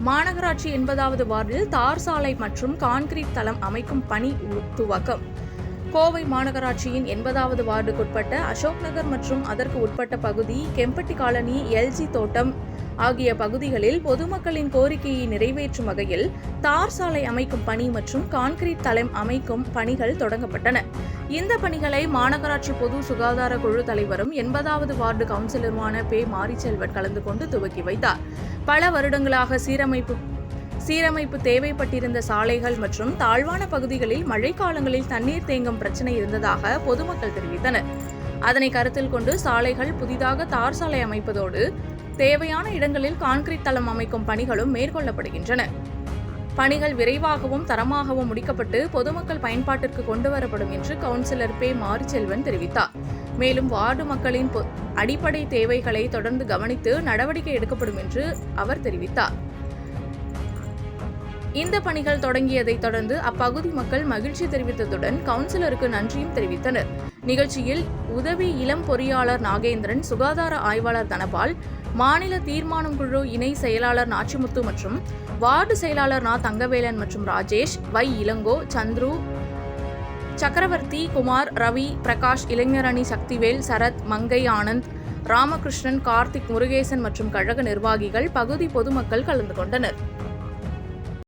மாநகராட்சி 80வது வார்டில் தார் சாலை மற்றும் கான்கிரீட் தளம் அமைக்கும் பணி துவக்கம். கோவை மாநகராட்சியின் 80வது வார்டுக்குட்பட்ட அசோக் நகர் மற்றும் அதற்கு உட்பட்ட பகுதி, கெம்பட்டி காலனி, எல்ஜி தோட்டம் ஆகிய பகுதிகளில் பொதுமக்களின் கோரிக்கையை நிறைவேற்றும் வகையில் தார் சாலை அமைக்கும் பணி மற்றும் கான்கிரீட் தளம் அமைக்கும் பணிகள் தொடங்கப்பட்டன. இந்த பணிகளை மாநகராட்சி பொது சுகாதார குழு தலைவரும் 80வது வார்டு கவுன்சிலருமான பே. மாரிச்செல்வன் கலந்து கொண்டு துவக்கி வைத்தார். பல வருடங்களாக சீரமைப்பு தேவைப்பட்டிருந்த சாலைகள் மற்றும் தாழ்வான பகுதிகளில் மழைக்காலங்களில் தண்ணீர் தேங்கும் பிரச்சினை இருந்ததாக பொதுமக்கள் தெரிவித்தனர். அதனை கருத்தில் கொண்டு சாலைகள் புதிதாக தார் சாலை அமைப்பதோடு தேவையான இடங்களில் கான்கிரீட் தளம் அமைக்கும் பணிகளும் மேற்கொள்ளப்படுகின்றன. பணிகள் விரைவாகவும் தரமாகவும் முடிக்கப்பட்டு பொதுமக்கள் பயன்பாட்டிற்கு கொண்டுவரப்படும் என்று கவுன்சிலர் பே. மாரிச்செல்வன் தெரிவித்தார். மேலும் வார்டு மக்களின் அடிப்படை தேவைகளை தொடர்ந்து கவனித்து நடவடிக்கை எடுக்கப்படும் என்று அவர் தெரிவித்தார். இந்த பணிகள் தொடங்கியதைத் தொடர்ந்து அப்பகுதி மக்கள் மகிழ்ச்சி தெரிவித்ததுடன் கவுன்சிலருக்கு நன்றியும் தெரிவித்தனர். நிகழ்ச்சியில் உதவி இளம் பொறியாளர் நாகேந்திரன், சுகாதார ஆய்வாளர் தனபால், மாநில தீர்மானம் குழு இணை செயலாளர் நாச்சிமுத்து மற்றும் வார்டு செயலாளர் நா. தங்கவேலன் மற்றும் ராஜேஷ், வை. இளங்கோ, சந்துரு, சக்கரவர்த்தி, குமார், ரவி, பிரகாஷ், இளைஞரணி சக்திவேல், சரத், மங்கை ஆனந்த், ராமகிருஷ்ணன், கார்த்திக், முருகேசன் மற்றும் கழக நிர்வாகிகள், பகுதி பொதுமக்கள் கலந்து கொண்டனர்.